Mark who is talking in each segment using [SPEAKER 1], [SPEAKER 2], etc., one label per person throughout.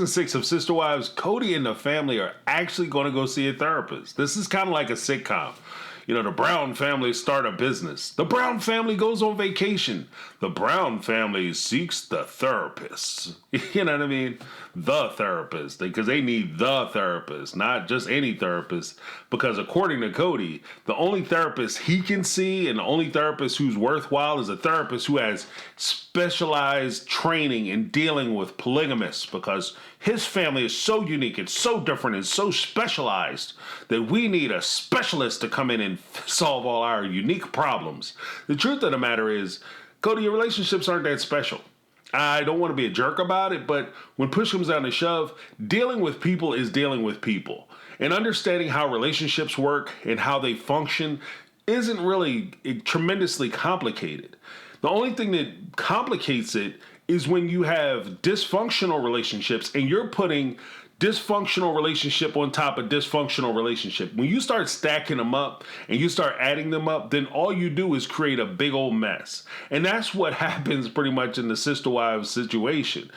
[SPEAKER 1] season 6 of Sister Wives, Cody and the family are actually going to go see a therapist. This is kind of like a sitcom. You know, the Brown family start a business. The Brown family goes on vacation. The Brown family seeks the therapist. You know what I mean? The therapist. Because they need the therapist, not just any therapist. Because according to Cody, the only therapist he can see and the only therapist who's worthwhile is a therapist who has specialized training in dealing with polygamists, because his family is so unique, it's so different, and so specialized that we need a specialist to come in and solve all our unique problems. The truth of the matter is, Cody, your relationships aren't that special. I don't want to be a jerk about it, but when push comes down to shove, dealing with people is dealing with people. And understanding how relationships work and how they function isn't really tremendously complicated. The only thing that complicates it is when you have dysfunctional relationships and you're putting dysfunctional relationship on top of dysfunctional relationship. When you start stacking them up and you start adding them up, then all you do is create a big old mess. And that's what happens pretty much in the Sister Wives situation.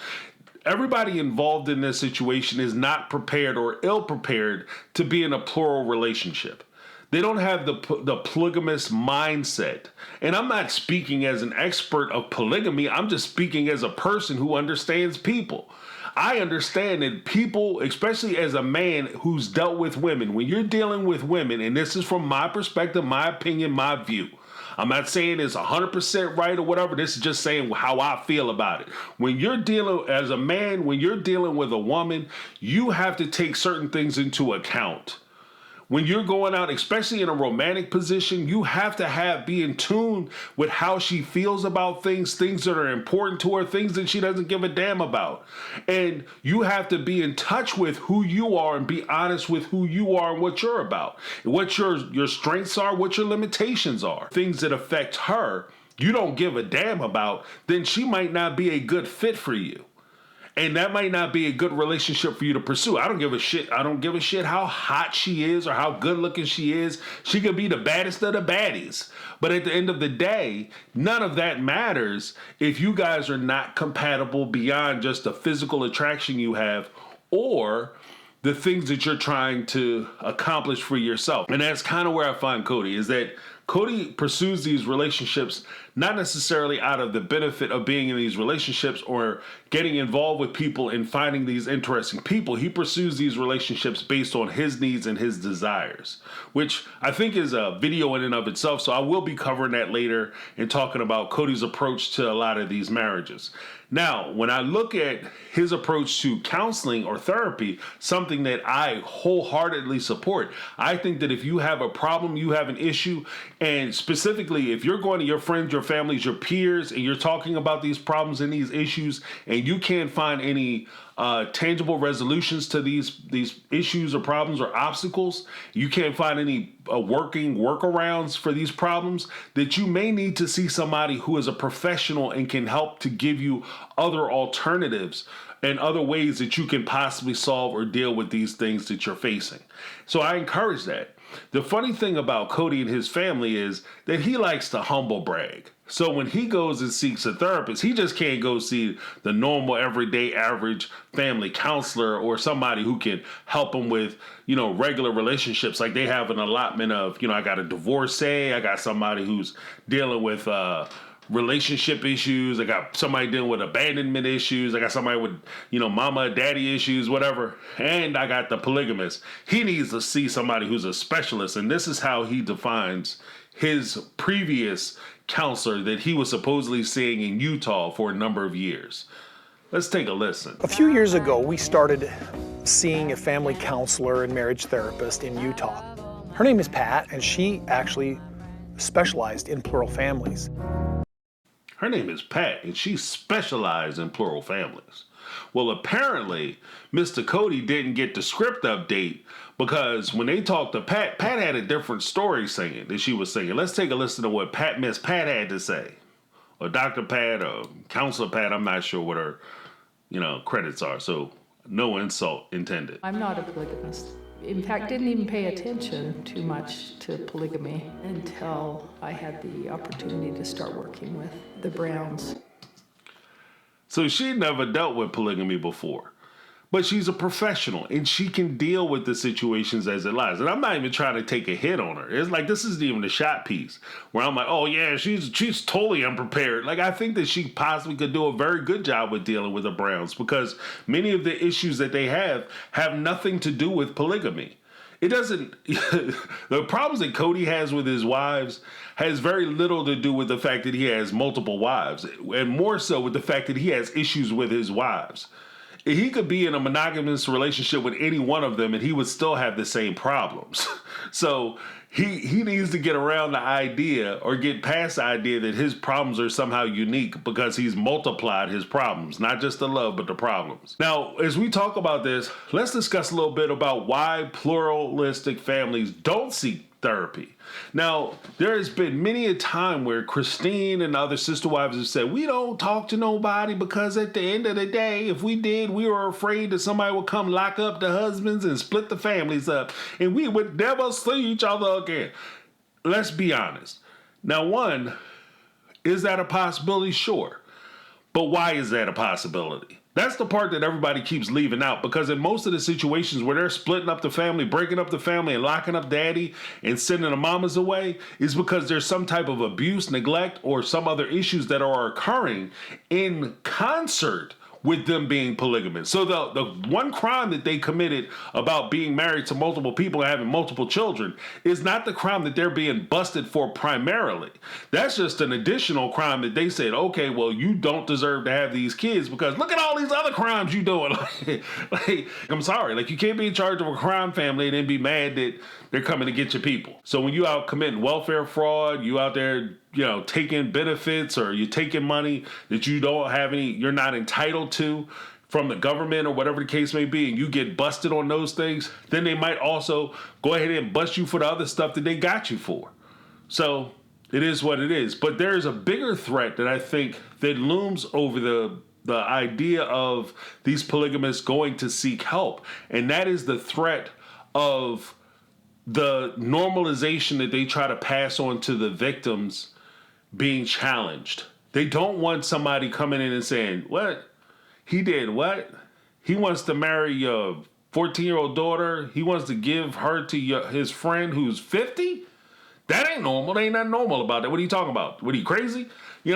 [SPEAKER 1] Everybody involved in this situation is not prepared or ill-prepared to be in a plural relationship. They don't have the polygamous mindset. And I'm not speaking as an expert of polygamy. I'm just speaking as a person who understands people. I understand that people, especially as a man who's dealt with women, when you're dealing with women, and this is from my perspective, my opinion, my view. I'm not saying it's 100% right or whatever. This is just saying how I feel about it. When you're dealing as a man, when you're dealing with a woman, you have to take certain things into account. When you're going out, especially in a romantic position, you have to be in tune with how she feels about things that are important to her, things that she doesn't give a damn about. And you have to be in touch with who you are and be honest with who you are and what you're about, and what your strengths are, what your limitations are. Things that affect her, you don't give a damn about, then she might not be a good fit for you. And that might not be a good relationship for you to pursue. I don't give a shit. I don't give a shit how hot she is or how good looking she is. She could be the baddest of the baddies. But at the end of the day, none of that matters if you guys are not compatible beyond just the physical attraction you have or the things that you're trying to accomplish for yourself. And that's kind of where I find Cody, is that Cody pursues these relationships not necessarily out of the benefit of being in these relationships or getting involved with people and finding these interesting people. He pursues these relationships based on his needs and his desires, which I think is a video in and of itself. So I will be covering that later and talking about Cody's approach to a lot of these marriages. Now, when I look at his approach to counseling or therapy, something that I wholeheartedly support, I think that if you have a problem, you have an issue, and specifically if you're going to your friends, your families, your peers, and you're talking about these problems and these issues, and you can't find any tangible resolutions to these issues or problems or obstacles, you can't find any working workarounds for these problems, that you may need to see somebody who is a professional and can help to give you other alternatives and other ways that you can possibly solve or deal with these things that you're facing. So I encourage that. The funny thing about Cody and his family is that he likes to humble brag. So when he goes and seeks a therapist, he just can't go see the normal, everyday, average family counselor or somebody who can help him with, regular relationships. Like they have an allotment of, I got a divorcee, I got somebody who's dealing with relationship issues, I got somebody dealing with abandonment issues, I got somebody with, mama, daddy issues, whatever, and I got the polygamist. He needs to see somebody who's a specialist, and this is how he defines his previous counselor that he was supposedly seeing in Utah for a number of years. Let's take a listen.
[SPEAKER 2] A few years ago, we started seeing a family counselor and marriage therapist in Utah. Her name is Pat, and she actually specialized in plural families.
[SPEAKER 1] Her name is Pat, and she specialized in plural families. Well, apparently, Mr. Cody didn't get the script update because when they talked to Pat, Pat had a different story singing that she was singing. Let's take a listen to what Miss Pat had to say. Or Dr. Pat or Counselor Pat, I'm not sure what her, credits are. So no insult intended.
[SPEAKER 3] I'm not a polygamist. In fact, didn't even pay attention too much to polygamy until I had the opportunity to start working with the Browns.
[SPEAKER 1] So she never dealt with polygamy before. But she's a professional and she can deal with the situations as it lies. And I'm not even trying to take a hit on her. It's like, this isn't even a shot piece where I'm like, oh yeah, she's totally unprepared. Like, I think that she possibly could do a very good job with dealing with the Browns, because many of the issues that they have nothing to do with polygamy. It doesn't, the problems that Cody has with his wives has very little to do with the fact that he has multiple wives, and more so with the fact that he has issues with his wives. He could be in a monogamous relationship with any one of them and he would still have the same problems. So he needs to get around the idea, or get past the idea, that his problems are somehow unique because he's multiplied his problems, not just the love, but the problems. Now, as we talk about this, let's discuss a little bit about why pluralistic families don't seek therapy. Now, there has been many a time where Christine and other sister wives have said, we don't talk to nobody because at the end of the day, if we did, we were afraid that somebody would come lock up the husbands and split the families up, and we would never see each other again. Let's be honest. Now, one, is that a possibility? Sure. But why is that a possibility? That's the part that everybody keeps leaving out, because in most of the situations where they're splitting up the family, breaking up the family, and locking up daddy and sending the mamas away, is because there's some type of abuse, neglect, or some other issues that are occurring in concert with them being polygamous. So the one crime that they committed about being married to multiple people and having multiple children is not the crime that they're being busted for primarily. That's just an additional crime that they said, okay, well, you don't deserve to have these kids because look at all these other crimes you doing. Like, I'm sorry, like, you can't be in charge of a crime family and then be mad that they're coming to get your people. So when you out committing welfare fraud, you out there, taking benefits, or you're taking money that you don't have any, you're not entitled to from the government or whatever the case may be, and you get busted on those things, then they might also go ahead and bust you for the other stuff that they got you for. So it is what it is. But there is a bigger threat that I think that looms over the idea of these polygamists going to seek help, and that is the threat of the normalization that they try to pass on to the victims being challenged. They don't want somebody coming in and saying, what? He did what? He wants to marry your 14-year-old daughter. He wants to give her to his friend who's 50? That ain't normal. There ain't nothing normal about that. What are you talking about? What, are you crazy? He's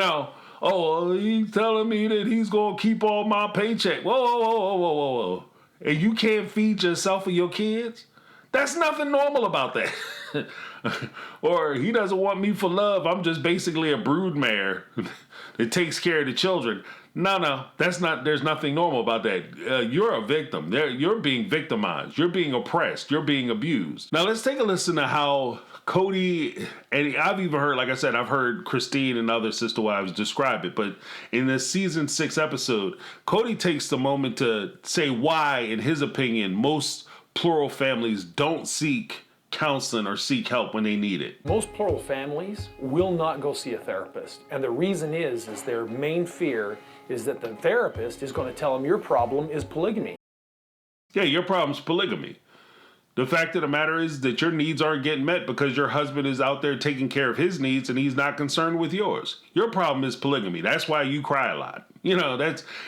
[SPEAKER 1] telling me that he's going to keep all my paycheck. Whoa. And you can't feed yourself or your kids? That's nothing normal about that. Or he doesn't want me for love. I'm just basically a broodmare that takes care of the children. No, that's not. There's nothing normal about that. You're a victim. You're being victimized. You're being oppressed. You're being abused. Now let's take a listen to how Cody, and I've even heard, like I said, I've heard Christine and other sister wives describe it, but in this season 6 episode, Cody takes the moment to say why, in his opinion, most plural families don't seek counseling or seek help when they need it.
[SPEAKER 2] Most plural families will not go see a therapist. And the reason is their main fear is that the therapist is going to tell them your problem is polygamy.
[SPEAKER 1] Yeah, your problem's polygamy. The fact of the matter is that your needs aren't getting met because your husband is out there taking care of his needs and he's not concerned with yours. Your problem is polygamy. That's why you cry a lot. And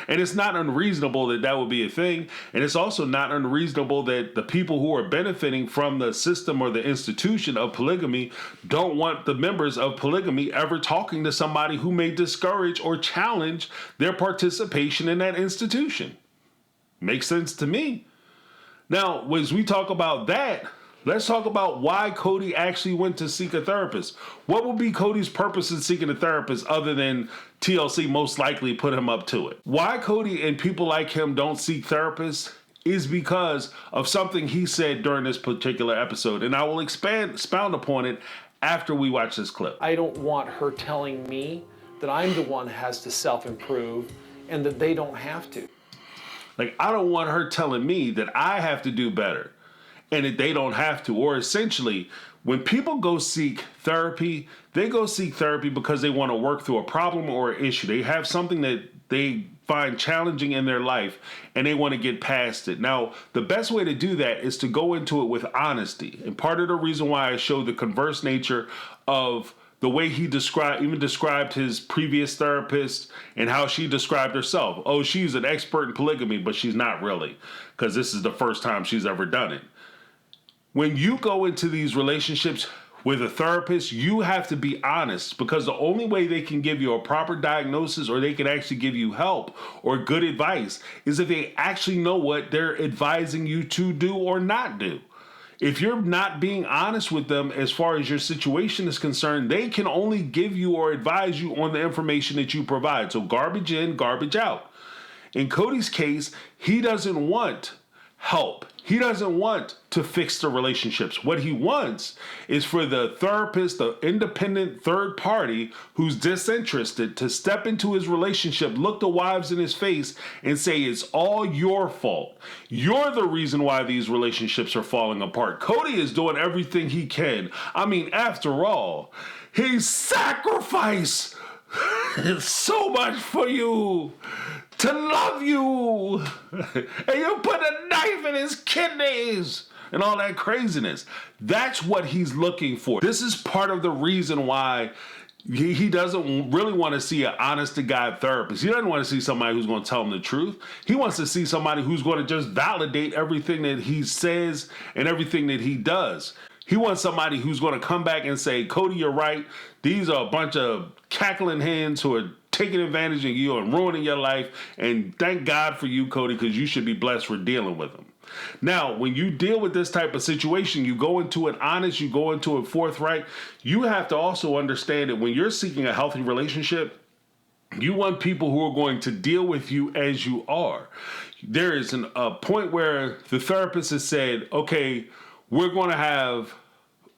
[SPEAKER 1] it's not unreasonable that would be a thing. And it's also not unreasonable that the people who are benefiting from the system or the institution of polygamy don't want the members of polygamy ever talking to somebody who may discourage or challenge their participation in that institution. Makes sense to me. Now, as we talk about that, let's talk about why Cody actually went to seek a therapist. What would be Cody's purpose in seeking a therapist other than TLC most likely put him up to it? Why Cody and people like him don't seek therapists is because of something he said during this particular episode, and I will expound upon it after we watch this clip.
[SPEAKER 2] I don't want her telling me that I'm the one who has to self-improve and that they don't have to.
[SPEAKER 1] Like, I don't want her telling me that I have to do better and that they don't have to. Or essentially, when people go seek therapy, they go seek therapy because they want to work through a problem or an issue. They have something that they find challenging in their life and they want to get past it. Now, the best way to do that is to go into it with honesty. And part of the reason why I show the converse nature of the way he described his previous therapist and how she described herself. Oh, she's an expert in polygamy, but she's not really, because this is the first time she's ever done it. When you go into these relationships with a therapist, you have to be honest, because the only way they can give you a proper diagnosis or they can actually give you help or good advice is if they actually know what they're advising you to do or not do. If you're not being honest with them as far as your situation is concerned, they can only give you or advise you on the information that you provide. So garbage in, garbage out. In Cody's case, he doesn't want help. He doesn't want to fix the relationships. What he wants is for the therapist, the independent third party who's disinterested, to step into his relationship, look the wives in his face and say, it's all your fault. You're the reason why these relationships are falling apart. Cody is doing everything he can. I mean, after all, he sacrificed so much for you, to love you, and you put a knife in his kidneys and all that craziness. That's what he's looking for. This is part of the reason why he doesn't really want to see an honest-to-God therapist. He doesn't want to see somebody who's going to tell him the truth. He wants to see somebody who's going to just validate everything that he says and everything that he does. He wants somebody who's going to come back and say, Cody, you're right. These are a bunch of cackling hens who are taking advantage of you and ruining your life. And thank God for you, Cody, because you should be blessed for dealing with them. Now, when you deal with this type of situation, you go into it honest, you go into it forthright. You have to also understand that when you're seeking a healthy relationship, you want people who are going to deal with you as you are. There is a point where the therapist has said, okay, we're going to have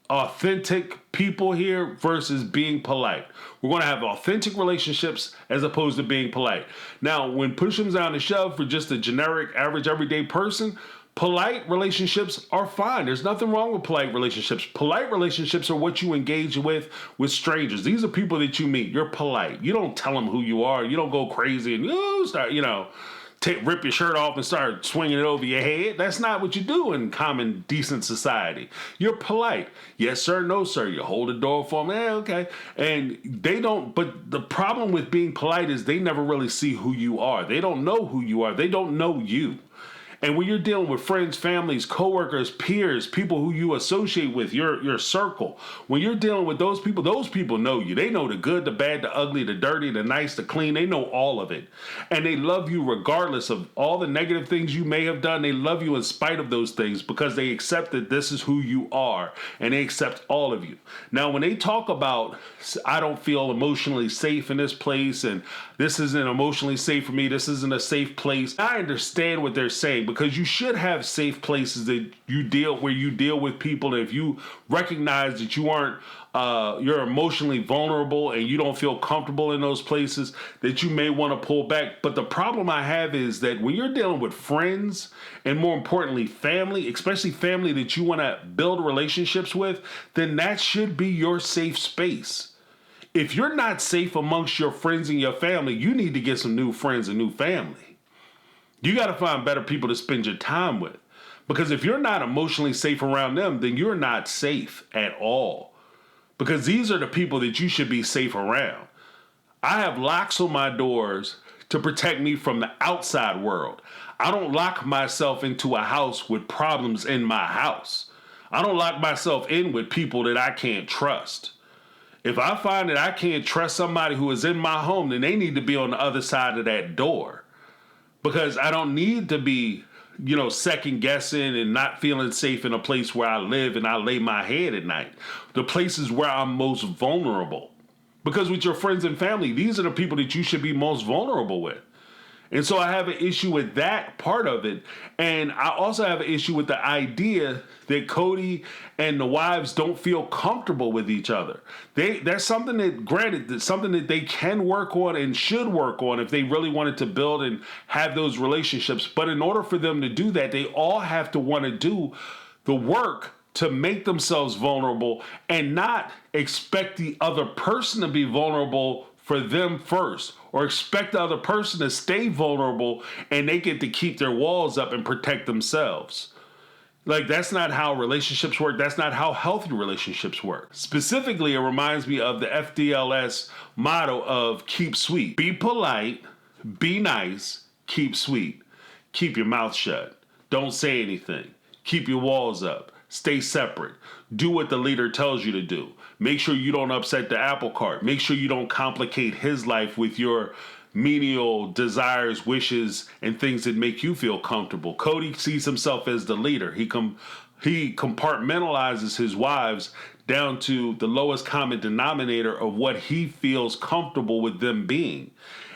[SPEAKER 1] authentic people here versus being polite. We're going to have authentic relationships as opposed to being polite. Now, when push comes down to shove for just a generic, average, everyday person, polite relationships are fine. There's nothing wrong with polite relationships. Polite relationships are what you engage with strangers. These are people that you meet. You're polite. You don't tell them who you are. You don't go crazy and start, rip your shirt off and start swinging it over your head. That's not what you do in common, decent society. You're polite. Yes, sir. No, sir. You hold the door for them. Okay. And they don't, but the problem with being polite is they never really see who you are. They don't know who you are. They don't know you. And when you're dealing with friends, families, coworkers, peers, people who you associate with, your circle, when you're dealing with those people know you. They know the good, the bad, the ugly, the dirty, the nice, the clean. They know all of it. And they love you regardless of all the negative things you may have done. They love you in spite of those things because they accept that this is who you are and they accept all of you. Now, when they talk about, I don't feel emotionally safe in this place and this isn't emotionally safe for me, this isn't a safe place, I understand what they're saying, because you should have safe places that you deal with people. And if you recognize that you aren't, you're emotionally vulnerable and you don't feel comfortable in those places, that you may want to pull back. But the problem I have is that when you're dealing with friends and more importantly, family, especially family that you want to build relationships with, then that should be your safe space. If you're not safe amongst your friends and your family, you need to get some new friends and new family. You got to find better people to spend your time with. Because if you're not emotionally safe around them, then you're not safe at all. Because these are the people that you should be safe around. I have locks on my doors to protect me from the outside world. I don't lock myself into a house with problems in my house. I don't lock myself in with people that I can't trust. If I find that I can't trust somebody who is in my home, then they need to be on the other side of that door. Because I don't need to be, second guessing and not feeling safe in a place where I live and I lay my head at night. The places where I'm most vulnerable. Because with your friends and family, these are the people that you should be most vulnerable with. And so I have an issue with that part of it. And I also have an issue with the idea that Cody and the wives don't feel comfortable with each other. That's something that, granted, that's something that they can work on and should work on if they really wanted to build and have those relationships. But in order for them to do that, they all have to want to do the work to make themselves vulnerable and not expect the other person to be vulnerable for them first, or expect the other person to stay vulnerable and they get to keep their walls up and protect themselves. Like, that's not how relationships work. That's not how healthy relationships work. Specifically, it reminds me of the FDLS motto of keep sweet. Be polite, be nice, keep sweet. Keep your mouth shut. Don't say anything. Keep your walls up. Stay separate. Do what the leader tells you to do. Make sure you don't upset the apple cart. Make sure you don't complicate his life with your menial desires, wishes, and things that make you feel comfortable. Cody sees himself as the leader. He compartmentalizes his wives down to the lowest common denominator of what he feels comfortable with them being.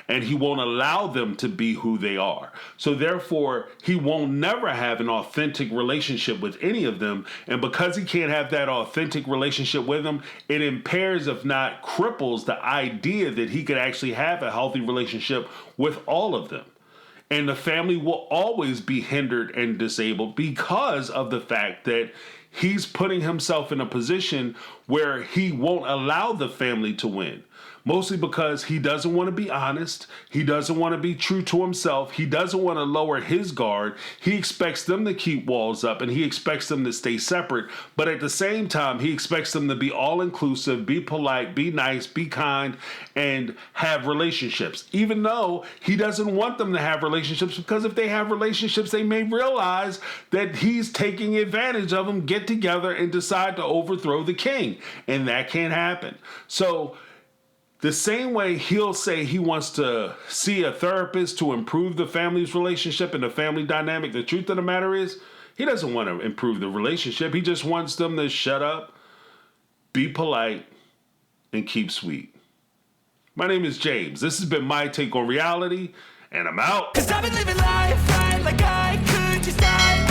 [SPEAKER 1] And he won't allow them to be who they are. So therefore, he won't never have an authentic relationship with any of them. And because he can't have that authentic relationship with them, it impairs, if not cripples, the idea that he could actually have a healthy relationship with all of them. And the family will always be hindered and disabled because of the fact that he's putting himself in a position where he won't allow the family to win. Mostly because he doesn't want to be honest. He doesn't want to be true to himself. He doesn't want to lower his guard. He expects them to keep walls up and he expects them to stay separate. But at the same time, he expects them to be all-inclusive, be polite, be nice, be kind, and have relationships. Even though he doesn't want them to have relationships, because if they have relationships, they may realize that he's taking advantage of them, get together, and decide to overthrow the king. And that can't happen. So the same way he'll say he wants to see a therapist to improve the family's relationship and the family dynamic, the truth of the matter is, he doesn't want to improve the relationship. He just wants them to shut up, be polite, and keep sweet. My name is James. This has been my take on reality, and I'm out. 'Cause I've been living life right like I could just die.